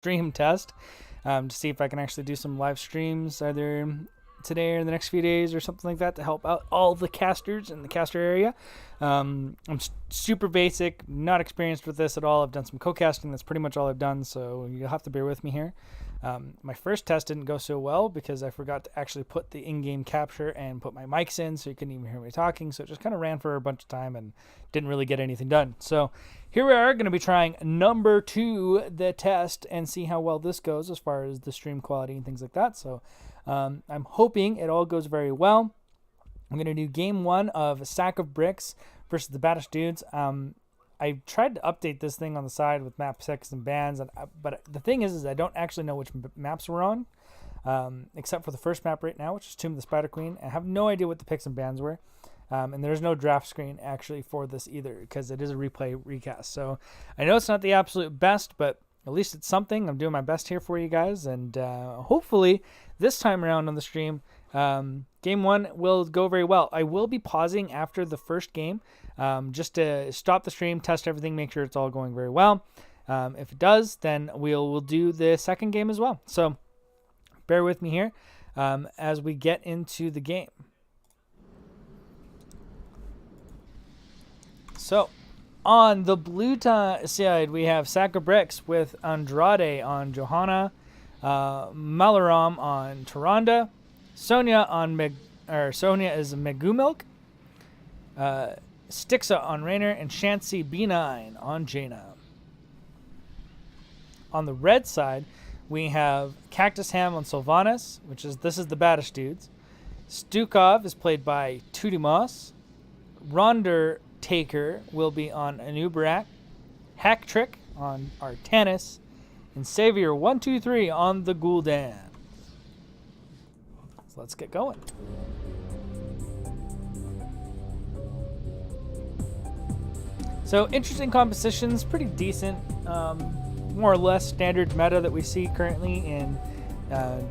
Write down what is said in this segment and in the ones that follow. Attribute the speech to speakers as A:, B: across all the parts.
A: stream test to see if I can actually do some live streams either today or the next few days or something like that to help out all the casters in the caster area. I'm super basic, not experienced with this at all. I've done some co-casting. That's pretty much all I've done, so you'll have to bear with me here. My first test didn't go so well because I forgot to actually put the in-game capture and put my mics in, so you couldn't even hear me talking. So it just kind of ran for a bunch of time and didn't really get anything done. So here we are going to be trying number 2, the test, and see how well this goes as far as the stream quality and things like that. So I'm hoping it all goes very well. I'm going to do game 1 of a Sack of Bricks versus the Baddest Dudes. I tried to update this thing on the side with map 6 and bans, but the thing is I don't actually know which maps we're on, except for the first map right now, which is Tomb of the Spider Queen. I have no idea what the picks and bans were, and there's no draft screen actually for this either because it is a replay recast. So I know it's not the absolute best, but at least it's something. I'm doing my best here for you guys, and hopefully this time around on the stream, game 1 will go very well. I will be pausing after the first game just to stop the stream, test everything, make sure it's all going very well. If it does, then we'll do the second game as well. So bear with me here as we get into the game. So on the blue side, we have Sack of Bricks with Andrade on Johanna, Malaram on Tyrande, Sonya is Megumilk, Stixa on Raynor, and Shancy B9 on Jaina. On the red side, we have Cactus Ham on Sylvanas, this is the Baddest Dudes. Stukov is played by Tudimas. Ronder Taker will be on Anubarak. Hack Trick on Artanis. And Savior 123 on the Gul'dan. So let's get going. So interesting compositions, pretty decent, more or less standard meta that we see currently in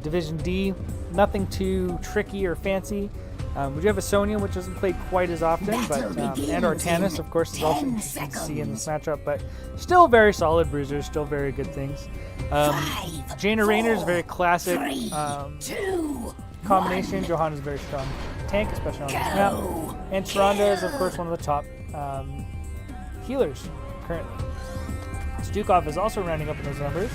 A: Division D. Nothing too tricky or fancy. We do have a Sonya, which isn't played quite as often, and Artanis, of course, is also interesting to see in this matchup, but still very solid bruisers, still very good things. Jaina Raynor is a very classic combination. Johanna is a very strong tank, especially on this map. And Tyrande is, of course, one of the top healers currently. Stukov is also rounding up in those numbers.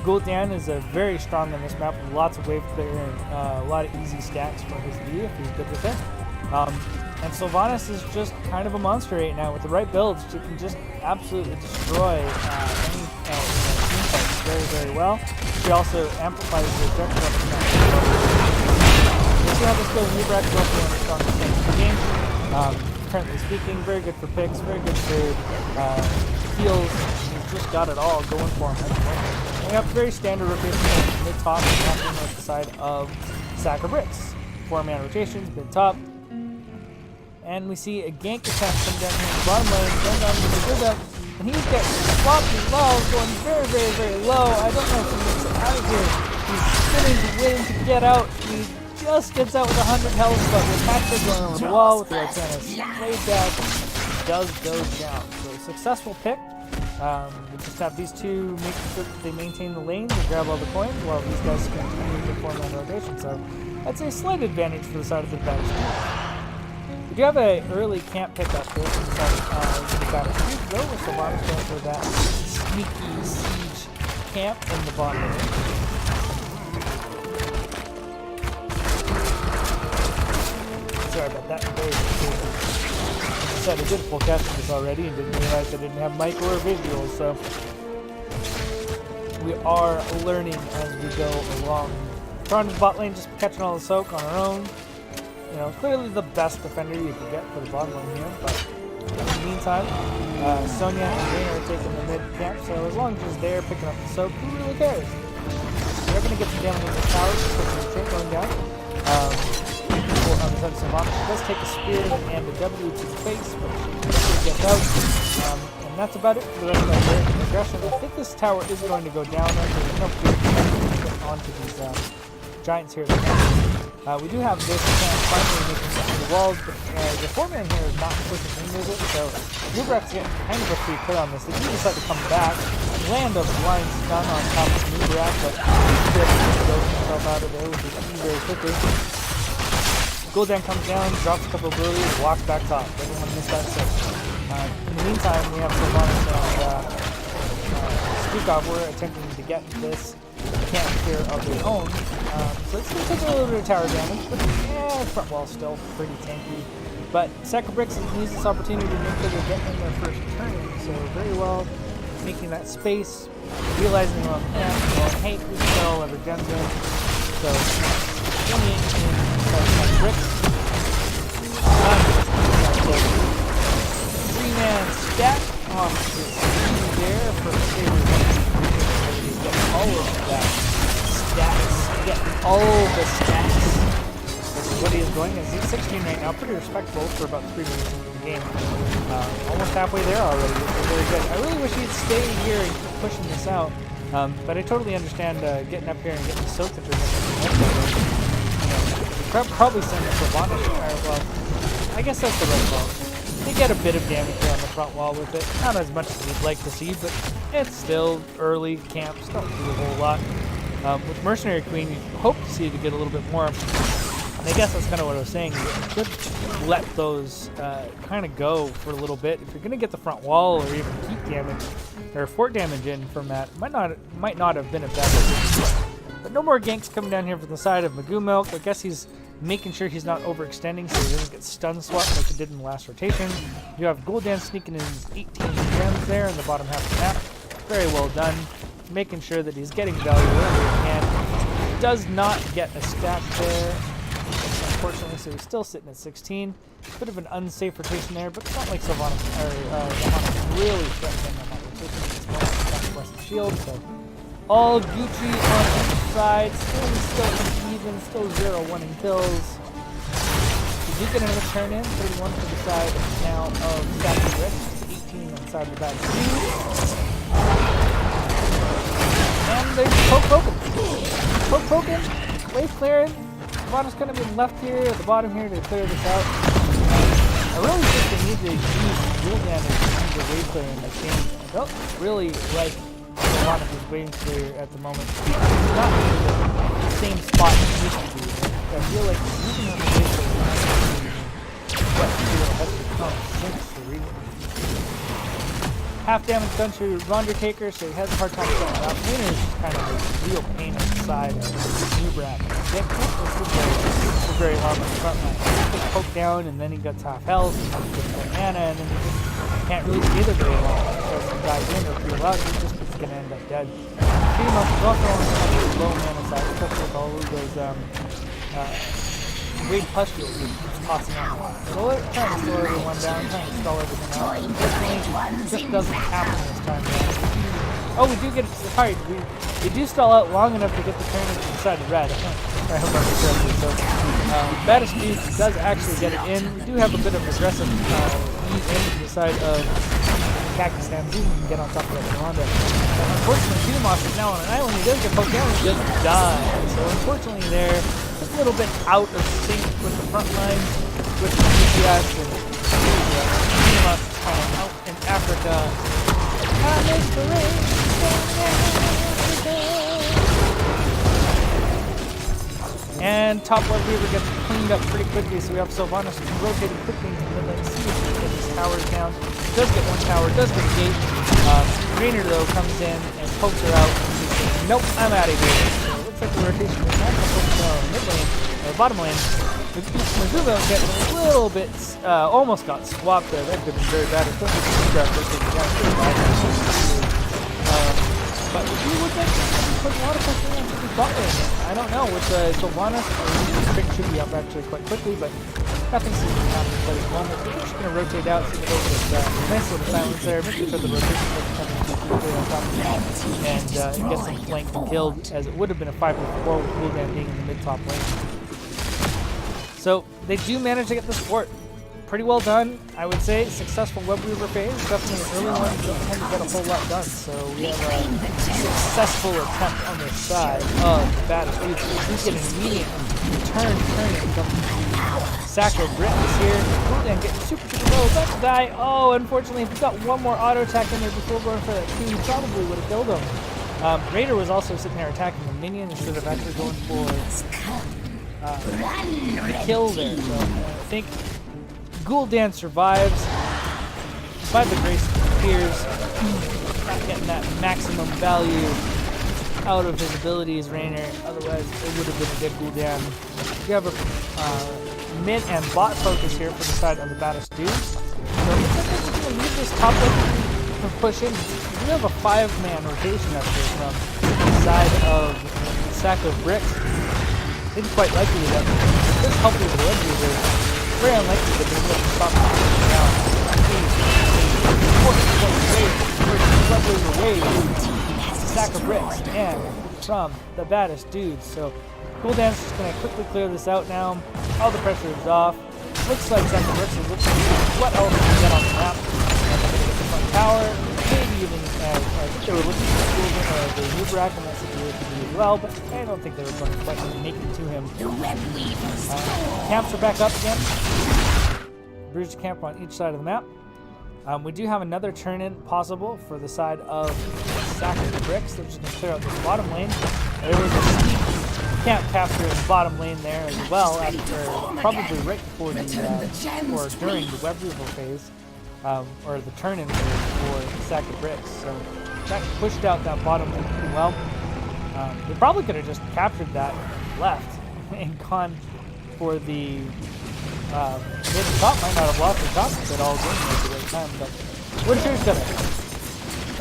A: Gul'dan is very strong on this map with lots of wave clear and a lot of easy stacks for his E if he's good with it. And Sylvanas is just kind of a monster right now. With the right builds, she can just absolutely destroy any team fights very, very well. She also amplifies the objective on the map. We'll see how this goes. Anubarak is also one of the strongest tanks in the game. Currently speaking, very good for picks, very good for heals. He's just got it all going for him. And we have very standard rotations mid-top and happening at the side of Sack of Bricks. 4-man rotations, mid-top. And we see a gank attempt come down here in the bottom lane, going down to the build-up, and he's getting sloppy low, going very, very, very low. I don't know if he makes it out of here. He's spinning to win to get out. He just gets out with 100 health, but with Patrick going over the wall with the Artanis blade dash, does go down. So successful pick. We just have these two making sure that they maintain the lanes and grab all the coins while these guys continue to perform on rotation. So that's a slight advantage for the side of the Baddest Dudes. We do have an early camp pickup here from the side of the Baddest Dudes, though, with Sylvanas going for that sneaky siege camp in the bottom lane. Sorry about that. As I said, I did full casting this already and didn't realize I didn't have mic or visuals, so we are learning as we go along. Tyrande's bot lane just catching all the soak on her own. You know, clearly the best defender you could get for the bottom lane here, but in the meantime, Sonya and Raynor are taking the mid camp, so as long as she's there picking up the soak, who really cares? They're going to get some damage in the towers, pushing straight going down. On the side of Sylvanas, she does take a spear and a W to the face, but she gets out. And that's about it for the rest of our aggression. I think this tower is going to go down. There's no point get onto these giants here. We do have this finally making it to the walls, but the 4-man here is not pushing into it, so Anubarak's getting kind of a free play on this. They do decide to come back. land a blind stun on top of Nubrak, but he goes himself out of there, which is very quickly. Gul'dan comes down, drops a couple of abilities, walks back top. Doesn't want to miss that set. In the meantime, we have Sylvanas and Stukov. We're attempting to get this camp here of their own. So it's going to take a little bit of tower damage, but front wall's still pretty tanky. But Sacabrix has used this opportunity to make sure they're getting in their first turn. So very well, making that space, realizing they want camp, going, hey, we can get all of our gens in. So 28 in Sacabrix. 3-man stack off the there for get all of that stats. Get all the stats. This is what he is going as he's 16 right now, pretty respectable for about 3 minutes into the game. Almost halfway there already, which is very good. I really wish he'd stay here and keep pushing this out, but I totally understand getting up here and getting soaked into probably send Sylvanas, well, I guess that's the right call. They get a bit of damage here on the front wall with it. Not as much as we'd like to see, but it's still early camps. Don't do a whole lot. With Mercenary Queen, you hope to see to get a little bit more. And I guess that's kind of what I was saying. You should let those kind of go for a little bit. If you're going to get the front wall or even keep damage or fort damage in from that, might not have been a bad idea. But no more ganks coming down here from the side of Magoo Milk. I guess he's making sure he's not overextending so he doesn't get stun swapped like he did in the last rotation. You have Gul'dan sneaking in his 18 gems there in the bottom half of the map. Very well done. Making sure that he's getting value wherever he can. Does not get a stack there, unfortunately, so he's still sitting at 16. Bit of an unsafe rotation there, but it's not like Sylvanas really threatening on that rotation. It's more like West Shield, so all Gucci on each side, still even, still 0-1 in kills. We do get another turn in, 31 to the side now of Sacabrix, 18 on the side of the back. And they're poking, wave clearing. Sylvanas kind of been left here at the bottom here to clear this out. I really think they need to use Gul'dan as the wave clearing that change. I don't really like Sylvanas is waiting clear at the moment. It's not really the same spot it used to be. I feel like using on the wave clearing has become since the reason. Half damage done to Undertaker, so he has a hard time getting out. Winner is just kind of a real pain on the side of Nubrak. Dick was very arm on the front line. He just poked down, and then he got half health, with mana, and then he just can't really see the very long. So if he dies in or feel out, he's just going to end up dead. Female is also on the low mana side, especially with all of those Wade pustules just tossing out. So they're trying to slow everyone down, trying to stall everything out. It just doesn't happen this time around. Oh, we do get sorry, we do stall out long enough to get the turn into the side of red. I hope I'm correctly. So Baddest does actually get it in. We do have a bit of aggressive lead into the side of Cactus Ham. He can get on top of that Yolanda. Unfortunately, Dudez is now on an island. He does get poked down and just dies. So unfortunately there, just a little bit out of sync with the front line, with the NGS and Dudez kind of out in Africa. And top left Weaver gets cleaned up pretty quickly, so we have Sylvanas rotating quickly into the mid lane. See if he can get his towers down. Does get one tower, does get a gate. Rainer though comes in and pokes her out. Nope, I'm out of here. So it looks like the rotation is not going to go mid lane, or bottom lane. Mizumo getting a little bit, almost got swapped there. That could have been very bad. Especially if you grab rotating down to the bottom. But we would get put a lot of pressure on the bot lane. I don't know, with Sylvanas, Trick should be up actually quite quickly, but nothing seems to happen at this moment. We're just going to rotate out, see if there's nice little silence there, make sure the rotation doesn't come too quickly on top of the map, and get some flanked and killed, as it would have been a 5-4 with Gul'dan being in the mid-top lane. So they do manage to get the support. pretty well done, I would say. Successful web weaver phase. Definitely the early ones don't tend to get a whole lot done. So we have a successful attempt on the side of the Baddest dudes. We get an immediate turn from Sacco Bricks here. And getting super low. About to die. Oh, unfortunately, if we got one more auto attack in there before going for that Q, probably would have killed him. Raider was also sitting there attacking the minion instead of actually going for the kill there. So I think Gul'dan survives by the grace of his peers, not getting that maximum value out of his abilities, Rainer. Otherwise, it would have been a good Gul'dan. You have a mid and bot focus here for the side of the Baddest dudes. So it looks like we're going to leave this top lane to push in. We have a 5-man rotation up here from the side of Sacco Bricks. It's quite likely that this help with the web user, very unlikely that they're going to stop now. Sacco Bricks and from the Baddest dudes. So Gul'dan's just going to quickly clear this out now. All the pressure is off. Looks like Sacco Bricks is looking to see what else we can get on the map. And they're going to get the front tower. Maybe even I think they were looking for Gul'dan or the Ubrak in that situation as well, but I don't think they were going to quite make it to him. Camps are back up again. Bruised camp on each side of the map. We do have another turn-in possible for the side of Sacco Bricks. They're just going to clear out this bottom lane. There was a steep camp capture in the bottom lane there as well, after probably right before the or during the web removal phase, or the turn-in phase for Sacco Bricks. So that pushed out that bottom lane pretty well. They probably could have just captured that left and gone for the mid top. Might not have lost the top at all game at the right time, but we're sure it's gonna.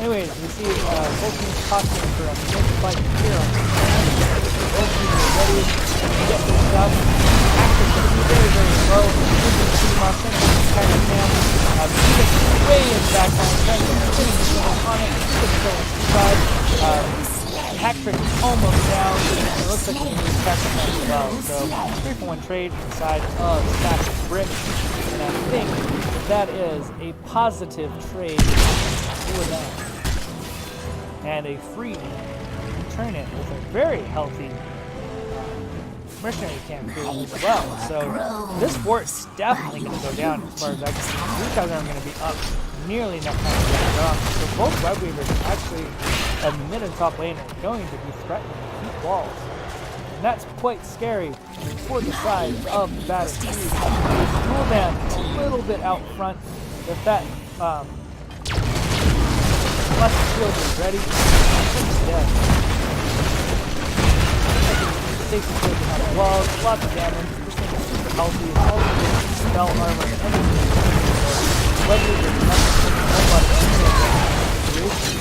A: Anyways, we see both teams costing for a mid fight here on the stand. Both teams are ready to get this up. Active to be very, very slow. Kind of man. Way in the back line, trying to finish the on it. Hacktrick is almost down. It looks like he's going to be catching that as well. So 3-for-1 trade inside of Sacco Bricks. And I think that is a positive trade for them. And a free turn-in with a very healthy mercenary camp here as well. So this fort is definitely going to go down as far as I can see. These guys aren't going to be up nearly enough time to get it off. So both web weavers actually at mid and top lane are going to be threatening to keep walls. And that's quite scary for the side of the Baddest dudes. Gul'dan a little bit out front. If that left shield is ready, he's dead. Takes the shield behind the walls, lots of damage. This thing is super healthy. All of the spell armor and everything. Whether there's nothing a whole lot of situation.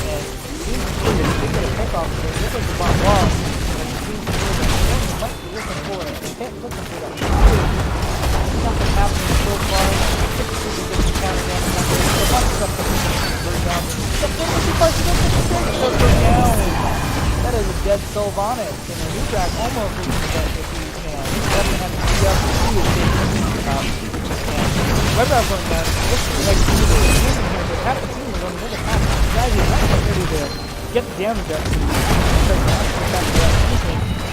A: And it seems to be that they get a pick off there. It looks like the bottom wall. And it seems to be that someone might be looking for it. They can't look for that. Nothing happening so far. It's super good to counter damage on there. A bunch of stuff that we can burn down. The penalty part is going to go down. That is a dead Sylvanas. And the new track almost looks like if he can. He's definitely having to be up to see his Webber going down. This is like the here, but half the team is on the other half. Guys, he's not quite ready to get the damage up.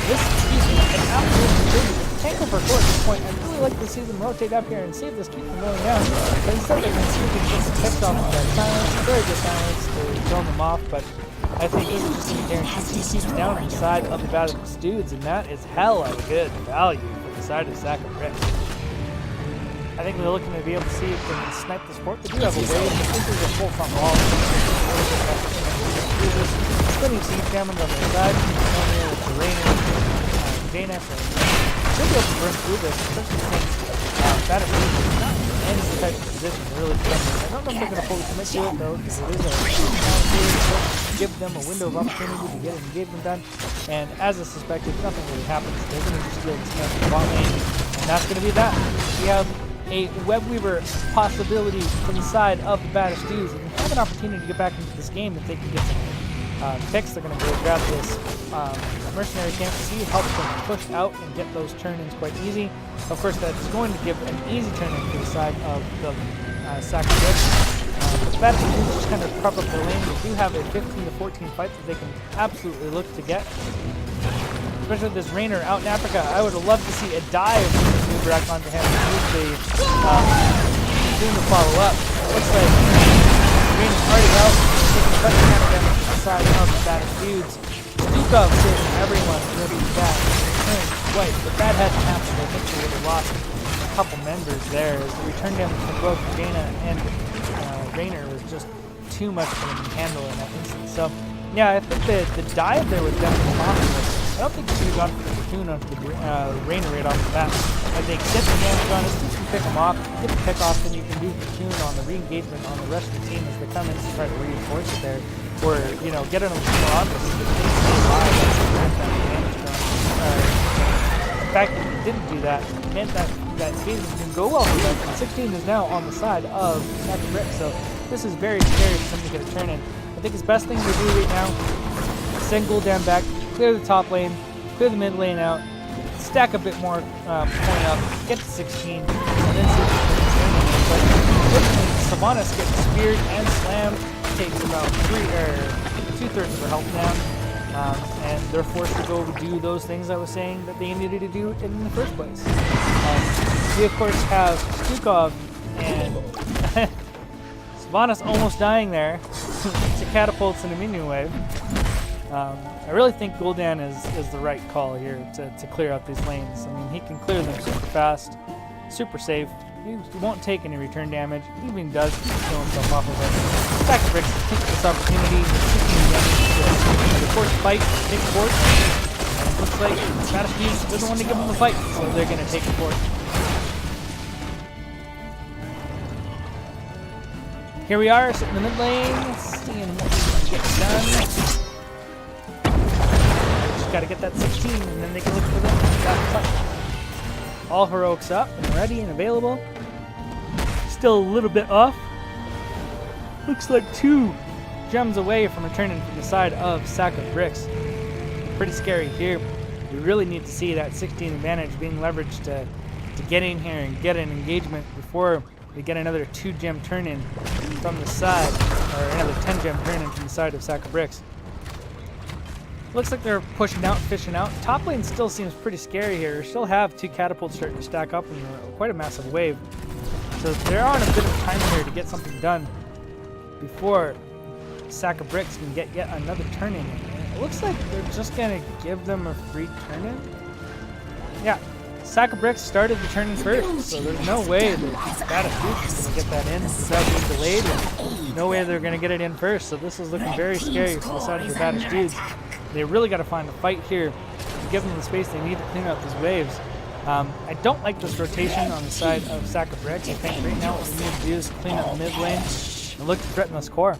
A: This is an absolute crazy. Can't go for a at this point. I'd really like to see them rotate up here and see if this keeps them going down. But instead they're going to see if they can get some picks off of that silence. Very good silence to throw them off, but I think this is just going to guarantee to keep down on the side of the Baddest dudes, and that is hella good value for the side of Sacco Bricks. I think we're looking to be able to see if they can snipe this fort. They do have a wave. I think there's a full front wall. Spinning siege damage on the side. With the Rainer, Dana. So should be able to burn through this, especially since Baddest is not in any type of position to really defend this. I don't know if they're going to fully commit to it though, because it is a give them a window of opportunity to get an engagement done. And as I suspected, nothing really happens. They're going to just steal this camp from the bot lane, and that's going to be that. We have a web weaver possibility from the side of the Baddest dudes, and have an opportunity to get back into this game if they can get some picks. They're going to go grab this mercenary camp. See, helps them push out and get those turn-ins quite easy. Of course, that's going to give an easy turn-in to the side of the Sacred. The Baddest dudes just kind of prep up their lane. They do have a 15 to 14 fight that they can absolutely look to get. Especially with this Rainer out in Africa. I would have loved to see a dive from the Nubrak onto him and use the follow-up. It looks like Rainer's already out, taking a bunch of damage to the side of the Baddest dudes. Dudez saving everyone really bad. Twice, but that had to happen. I think they would have lost a couple members there. As the return damage from both Jaina and Rainer was just too much for them to handle in that instance. So, yeah, I think the dive there was definitely possible. I don't think you should have gone for the platoon onto the Rainer right off the bat. I think get the damage on us, you can pick them off, get the pick off, then you can do platoon on the re-engagement on the rest of the team as they come in to try to reinforce it there. Or, you know, get on them on this. The fact that he didn't do that meant that phase didn't go well for them. And 16 is now on the side of Sacred Brick, so this is very scary for him to get a turn in. I think his best thing to do right now, send Gul'dan back, clear the top lane, clear the mid lane out, stack a bit more point up, get to 16, and then see if he can turn in. But unfortunately, Sylvanas gets speared and slammed, takes about 2/3 of her health down. And they're forced to go do those things I was saying that they needed to do in the first place. We of course have Stukov and Sylvanas almost dying there to catapults and a minion wave. I really think Gul'dan is the right call here to clear out these lanes. I mean, he can clear them super fast, super safe. He won't take any return damage. Even if he does, he can kill himself off of it. Sacred Bricks take this opportunity to force fight, take fort. Looks like the Baddest dudes doesn't want to give him the fight, so they're going to take the fort. Here we are, sitting in the mid lane, seeing what we can get done. Just got to get that 16, and then they can look for that fight. All heroics up and ready and available. Still a little bit off. Looks like 2 gems away from returning from the side of Sacred Bricks. Pretty scary here. We really need to see that 16 advantage being leveraged to get in here and get an engagement before we get another 2-gem turn-in from the side, or another 10-gem turn-in from the side of Sacred Bricks. Looks like they're pushing out, fishing out. Top lane still seems pretty scary here. Still have 2 catapults starting to stack up in quite a massive wave. So they're on a bit of time here to get something done before Sacred Bricks can get yet another turn-in. It looks like they're just going to give them a free turn-in. Yeah, Sacred Bricks started the turn-in first, so there's no way that Baddest dudes is going to get that in without being delayed. And no way they're going to get it in first, so this is looking very scary for the side of the Baddest dudes. They really got to find a fight here to give them the space they need to clean out these waves. I don't like this rotation on the side of Sacred Bricks. I think right now what we need to do is clean up the mid lane and look to threaten this core.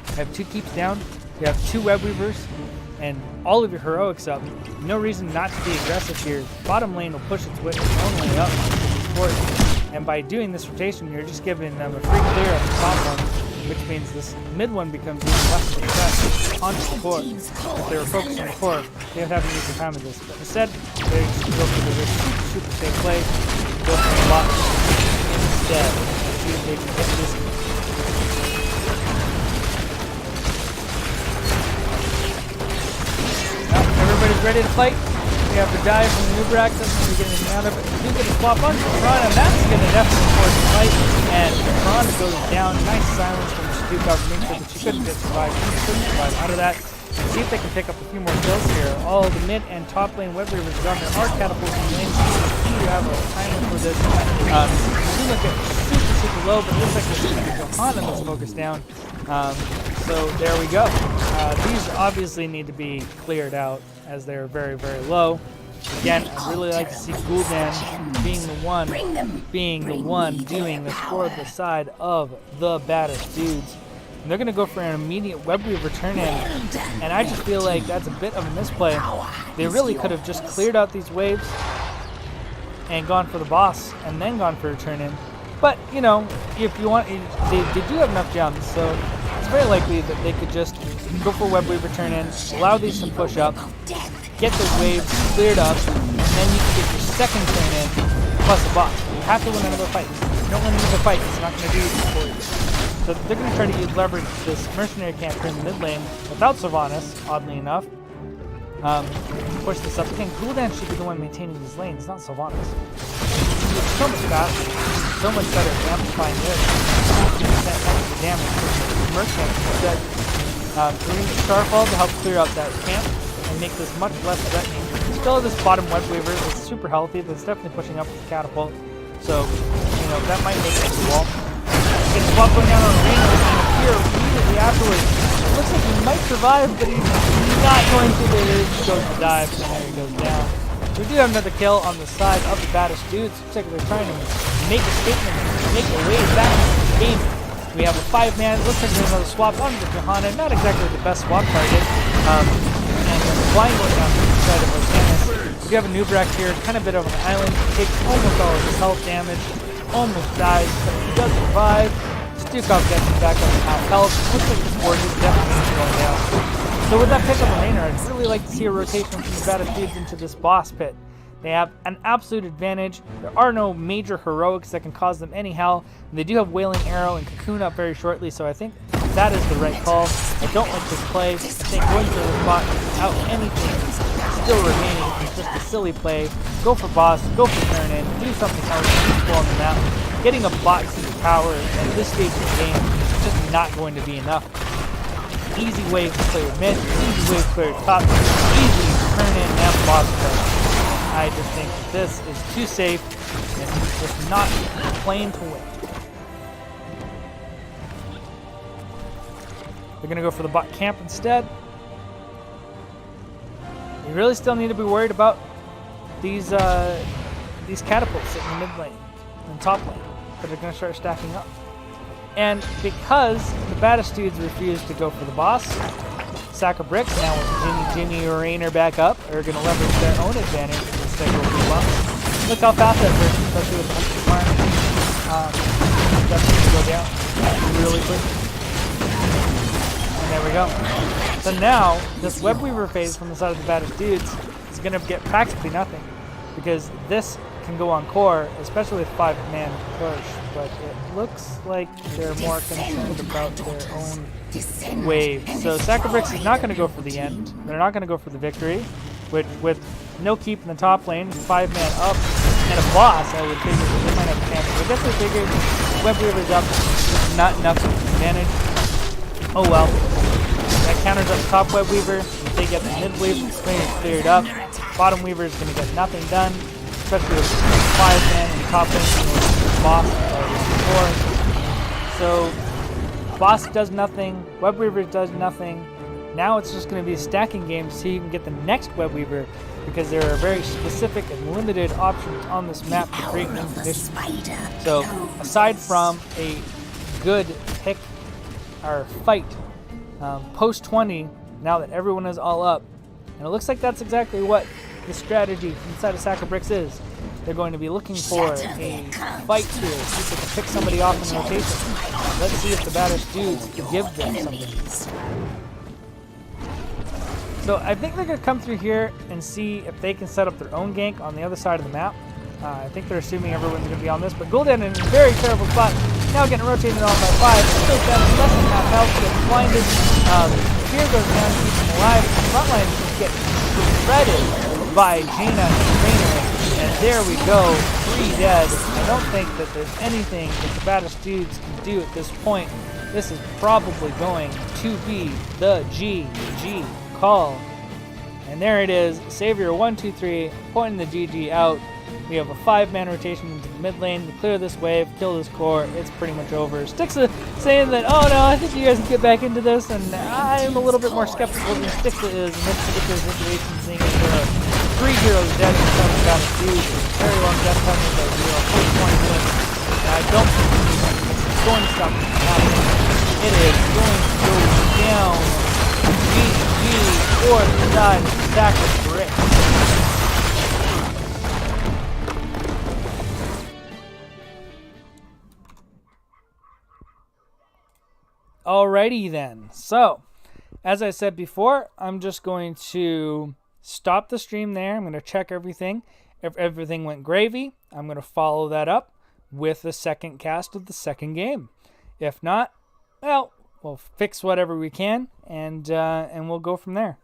A: We have 2 keeps down, we have 2 web weavers, and all of your heroics up. No reason not to be aggressive here. Bottom lane will push its own way up to the fort, and by doing this rotation, you're just giving them a free clear of the top one, which means this mid one becomes even less of a threat onto the core. If they were focused on the core, they would have to use the time of this. But instead, they just go for the super safe play, go for the block instead. See if they can get this. Now, everybody's ready to fight. We have to dive from the Nubrak, doesn't really get anything out of it. We do get a swap on Tron, and that's going to definitely force the fight. And Tron goes down. Nice silence from Stukov to make sure that she couldn't survive. She couldn't survive out of that. See if they can pick up a few more kills here. All the mid and top lane web weavers are on there. Are catapults in lane. You have a timer for this. You look at super low, but it looks like there's Johanna that's focused down. So there we go. These obviously need to be cleared out as they're very, very low. Again, I'd really like to see Gul'dan being the one doing the score the side of the Baddest dudes. And they're going to go for an immediate web weaver turn in. And I just feel like that's a bit of a misplay. They really could have just cleared out these waves and gone for the boss and then gone for a turn in. But, you know, if you want, they do have enough gems, so it's very likely that they could just go for Web Weaver turn in, allow these to push up, get the waves cleared up, and then you can get your second turn in plus a boss. You have to win another fight. If you don't win another fight, it's not going to do it for you. So they're going to try to leverage this mercenary camper in the mid lane without Sylvanas, oddly enough. Push this up. Again, Gul'dan should be the one maintaining these lanes, not Sylvanas. It's so much faster, so much better at amplifying this. 50% damage for Merc camp instead. Bringing the Starfall to help clear out that camp and make this much less threatening. Still, this bottom Web Weaver is super healthy. That's definitely pushing up with the catapult. So, you know, that might make it a wall. Get swap going down on Arena and appear immediately afterwards. It looks like he might survive, but he's not going to. There he goes to dive, and there he goes down. We do have another kill on the side of the Baddest Dudes. Looks like they're trying to make a statement, make a way back into the game. We have a 5-man. Looks like there's another swap on the Johanna. Not exactly the best swap target. And there's a flying going down to the side of Osanis. We do have a Nubrak here, kind of a bit of an island. He takes almost all of his health damage. Almost dies, but he does survive. Stukov gets him back up to half health. Looks like the board is definitely going down. So with that pick up of Raynor, I'd really like to see a rotation from the Baddest Dudes into this boss pit. They have an absolute advantage. There are no major heroics that can cause them any hell. And they do have Wailing Arrow and Cocoon up very shortly, so I think that is the right call. I don't like this play. I think going for the spot without anything still remaining is just a silly play. Go for boss, go for turn in, do something else useful on the map. Getting a bot seat power at this stage of the game is just not going to be enough. Easy way to clear mid, easy way to clear top, easy turn in and boss play. I just think that this is too safe and just not playing to win. They're going to go for the bot camp instead. You really still need to be worried about these catapults in the mid lane and top lane, but they're going to start stacking up. And because the Baddest Dudes refuse to go for the boss, Sack of Bricks, now with Ginny or Raynor back up, are going to leverage their own advantage instead of go for the boss. Look how fast that works, especially with the Hunter Farm. Definitely go down really quick. And there we go. So now, this Web Weaver phase from the side of the Baddest Dudes is going to get practically nothing, because this can go on core, especially with 5-man push, but it looks like they're more concerned about their own wave. So Sacribrix is not going to go for the end. They're not going to go for the victory, which with no keep in the top lane, 5-man up, and a boss, I would figure that they might have a chance. I guess they figured Web Weaver's up, it's not enough to advantage. Oh well. That counters up top Web Weaver. If they get the mid wave cleared up, bottom Weaver is going to get nothing done, especially with 5-man and top lane with boss before. So boss does nothing, Web Weaver does nothing. Now it's just going to be a stacking game to see you can get the next Web Weaver, because there are very specific and limited options on this map to create win conditions. So aside from a good pick or fight post 20, now that everyone is all up, and it looks like that's exactly what the strategy inside of Sack of Bricks is. They're going to be looking for a fight here, see if they can pick somebody off in rotation. Let's see if the Baddest Dudes can give them something. So I think they're going to come through here and see if they can set up their own gank on the other side of the map. I think they're assuming everyone's going to be on this, but Gul'dan in a very terrible spot. Now getting rotated on by 5. Still down less than half health, gets blinded. Fear goes down to keep him alive. Frontline just get shredded by Jaina and Raynor. And there we go, 3 dead. I don't think that there's anything that the Baddest Dudes can do at this point. This is probably going to be the GG call. And there it is, Savior 1, 2, 3, pointing the GG out. We have a 5-man rotation into the mid lane to clear this wave, kill this core. It's pretty much over. Stixa saying that, oh no, I think you guys can get back into this, and I'm a little bit more skeptical than Stixa is in this particular situation, seeing as there are 3 heroes dead in front of Baddest Dudes. Very long death penalty that we are 20 minutes. And I don't think it's going to stop from happening. It is going to go down. GG for the side of Sack of Bricks. Alrighty then. So, as I said before, I'm just going to stop the stream there. I'm going to check everything. If everything went gravy, I'm going to follow that up with the second cast of the second game. If not, well, we'll fix whatever we can, and we'll go from there.